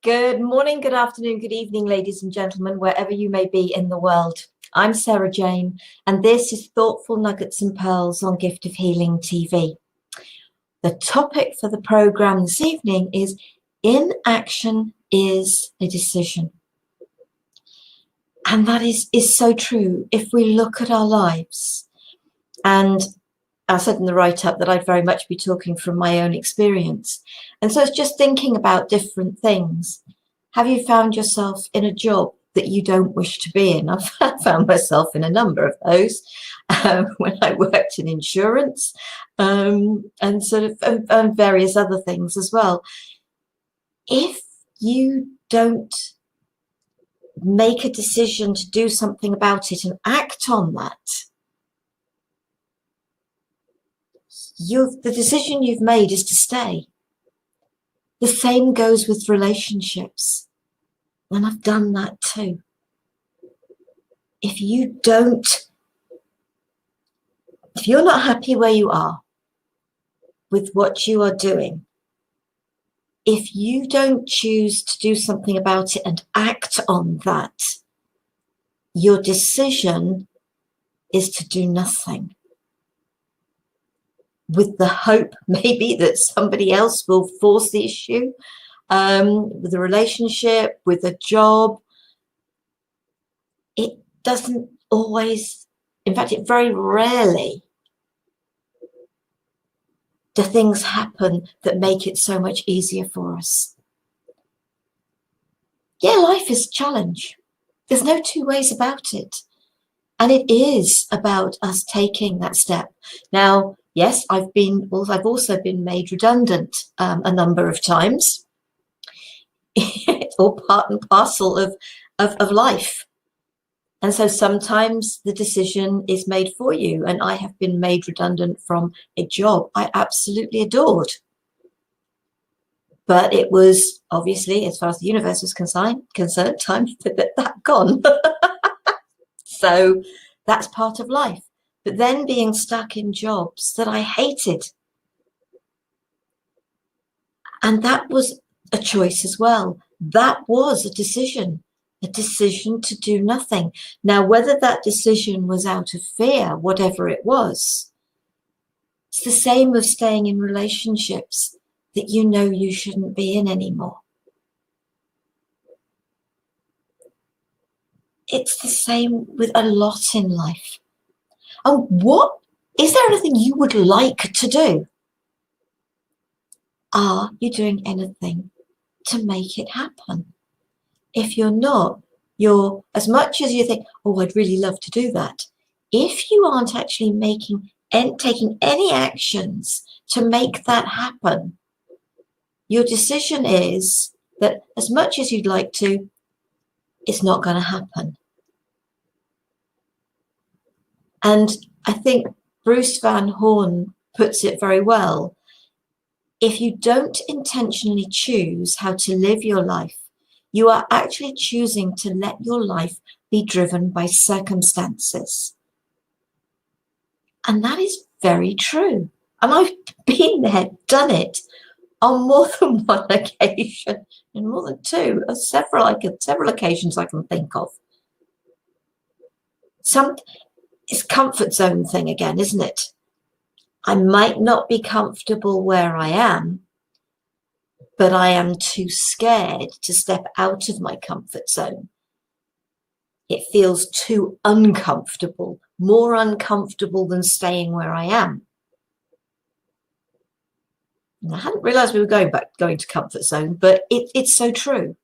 Good morning, good afternoon, good evening, ladies and gentlemen, wherever you may be in the world. I'm Sara Jane, and this is Thoughtful Nuggets and Pearls on Gift of Healing TV. The topic for the program this evening is Inaction is a Decision. And that is so true if we look at our lives. And I said in the write-up that I'd very much be talking from my own experience. And so it's just thinking about different things. Have you found yourself in a job that you don't wish to be in? I've found myself in a number of those when I worked in insurance and various other things as well. If you don't make a decision to do something about it and act on that, the decision you've made is to stay. The same goes with relationships. And I've done that too. If you're not happy where you are with what you are doing, if you don't choose to do something about it and act on that, your decision is to do nothing, with the hope maybe that somebody else will force the issue, with a relationship, with a job. It doesn't always, in fact, it very rarely do things happen that make it so much easier for us. Yeah, life is a challenge. There's no two ways about it. And it is about us taking that step. Now, yes, I've also been made redundant a number of times. It's all part and parcel of life. And so sometimes the decision is made for you. And I have been made redundant from a job I absolutely adored. But it was obviously, as far as the universe was concerned, time to put that gone. So that's part of life. But then being stuck in jobs that I hated. And that was a choice as well. That was a decision to do nothing. Now, whether that decision was out of fear, whatever it was, it's the same with staying in relationships that you know you shouldn't be in anymore. It's the same with a lot in life. And is there anything you would like to do? Are you doing anything to make it happen? If you're not, as much as you think, oh, I'd really love to do that, if you aren't actually taking any actions to make that happen, your decision is that as much as you'd like to, it's not going to happen. And I think Bruce Van Horn puts it very well. If you don't intentionally choose how to live your life, you are actually choosing to let your life be driven by circumstances. And that is very true. And I've been there, done it on more than one occasion, and more than two, several occasions I can think of. It's comfort zone thing again, isn't it? I might not be comfortable where I am, but I am too scared to step out of my comfort zone. It feels too uncomfortable, more uncomfortable than staying where I am. And I hadn't realized we were going to comfort zone, but it's so true.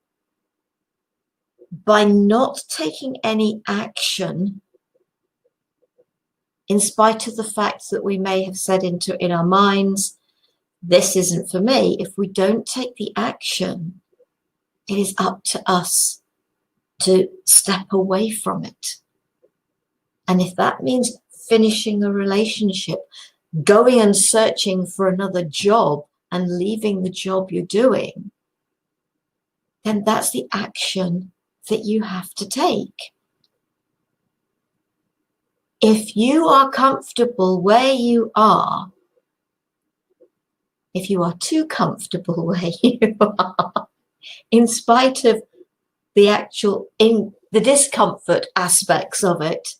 By not taking any action, in spite of the fact that we may have said in our minds, this isn't for me, if we don't take the action, it is up to us to step away from it. And if that means finishing a relationship, going and searching for another job and leaving the job you're doing, then that's the action that you have to take. If you are comfortable where you are, if you are too comfortable where you are, in spite of the discomfort aspects of it.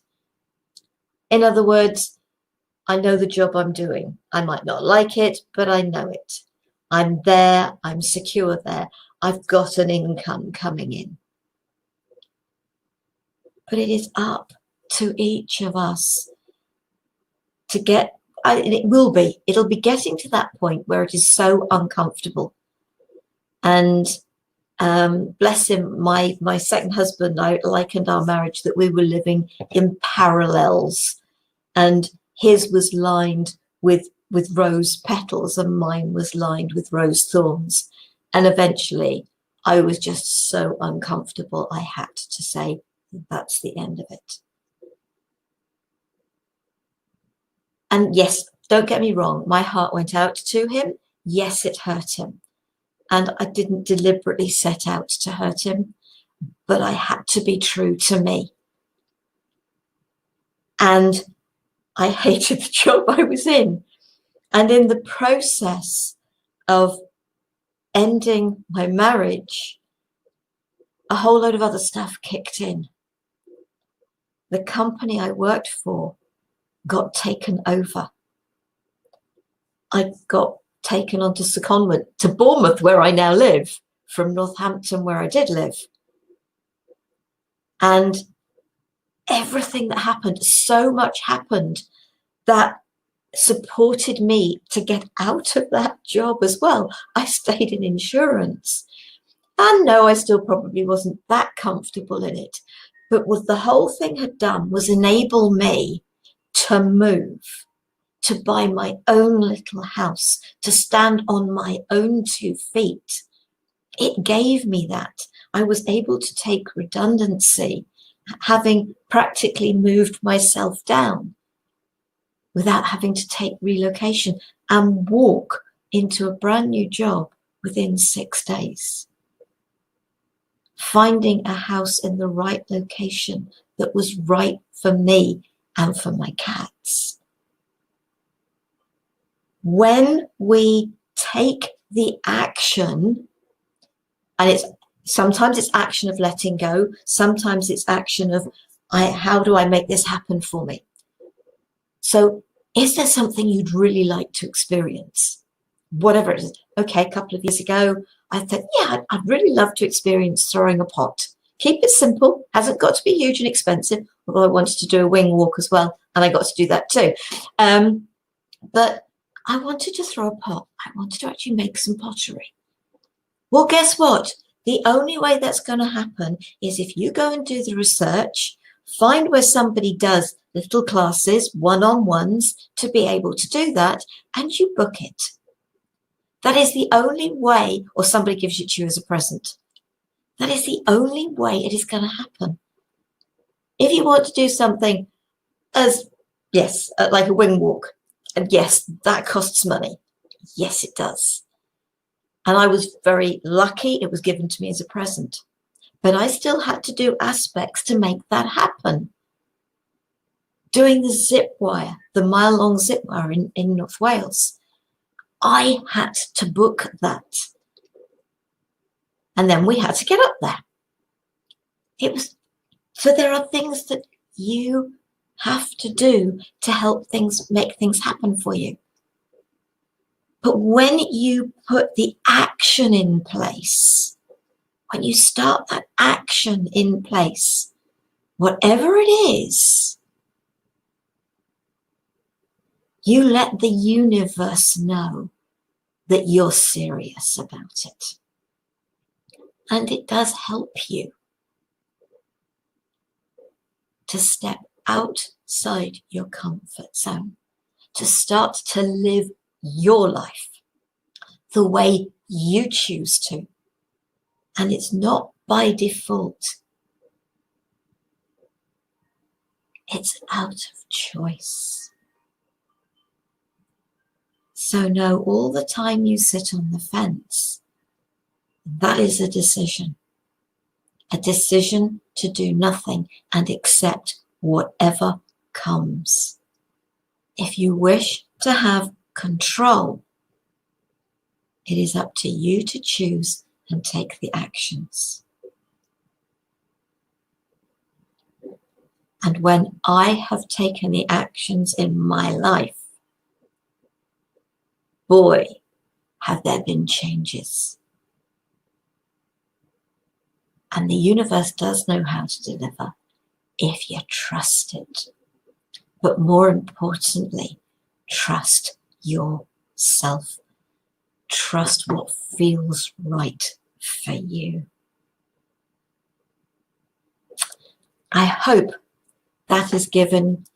In other words, I know the job I'm doing. I might not like it, but I know it. I'm there. I'm secure there. I've got an income coming in. But it is up to each of us to get, it'll be getting to that point where it is so uncomfortable. And bless him, my second husband, I likened our marriage that we were living in parallels, and his was lined with rose petals and mine was lined with rose thorns. And eventually I was just so uncomfortable, I had to say, that's the end of it. And yes, don't get me wrong, my heart went out to him. Yes, it hurt him. And I didn't deliberately set out to hurt him, but I had to be true to me. And I hated the job I was in. And in the process of ending my marriage, a whole load of other stuff kicked in. The company I worked for got taken over. I got taken onto secondment to Bournemouth, where I now live, from Northampton, where I did live. And everything that happened, so much happened that supported me to get out of that job as well. I stayed in insurance. And no, I still probably wasn't that comfortable in it. But what the whole thing had done was enable me to move, to buy my own little house, to stand on my own 2 feet. It gave me that. I was able to take redundancy, having practically moved myself down without having to take relocation and walk into a brand new job within 6 days. Finding a house in the right location that was right for me and for my cats. When we take the action, and sometimes it's action of letting go, sometimes it's action of how do I make this happen for me? So is there something you'd really like to experience? Whatever it is. Okay, a couple of years ago, I thought, yeah, I'd really love to experience throwing a pot. Keep it simple, hasn't got to be huge and expensive, although I wanted to do a wing walk as well, and I got to do that too. But I wanted to throw a pot. I wanted to actually make some pottery. Well, guess what? The only way that's going to happen is if you go and do the research, find where somebody does little classes, one-on-ones, to be able to do that, and you book it. That is the only way, or somebody gives it to you as a present. That is the only way it is going to happen. If you want to do something like a wing walk, and yes, that costs money. Yes, it does. And I was very lucky it was given to me as a present. But I still had to do aspects to make that happen. Doing the zip wire, the mile-long zip wire in North Wales, I had to book that. And then we had to get up there. So there are things that you have to do to help make things happen for you. But when you put the action in place, when you start that action in place, whatever it is, you let the universe know that you're serious about it. And it does help you to step outside your comfort zone, to start to live your life the way you choose to. And it's not by default. It's out of choice. So know all the time you sit on the fence, that is a decision to do nothing and accept whatever comes. If you wish to have control, it is up to you to choose and take the actions. And when I have taken the actions in my life, boy, have there been changes. And the universe does know how to deliver if you trust it. But more importantly, trust yourself. Trust what feels right for you. I hope that has given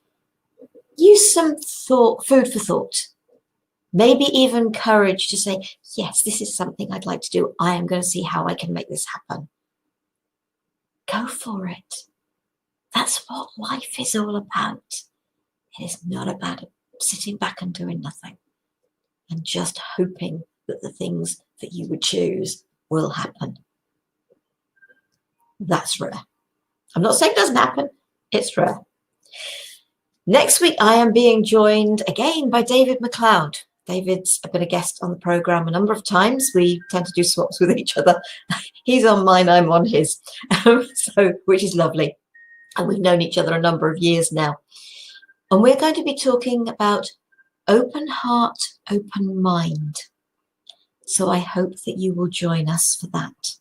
you some food for thought. Maybe even courage to say, yes, this is something I'd like to do. I am going to see how I can make this happen. Go for it. That's what life is all about. It is not about sitting back and doing nothing and just hoping that the things that you would choose will happen. That's rare. I'm not saying it doesn't happen. It's rare. Next week, I am being joined again by David McLeod. David's been a guest on the program a number of times. We tend to do swaps with each other. He's on mine, I'm on his, which is lovely. And we've known each other a number of years now. And we're going to be talking about open heart, open mind. So I hope that you will join us for that.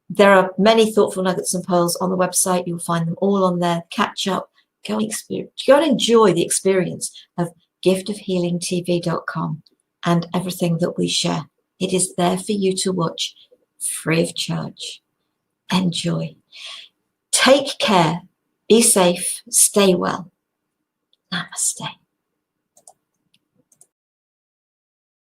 There are many thoughtful nuggets and pearls on the website. You'll find them all on there. Catch up, go and enjoy the experience of giftofhealingtv.com and everything that we share. It is there for you to watch free of charge. Enjoy. Take care. Be safe. Stay well. Namaste.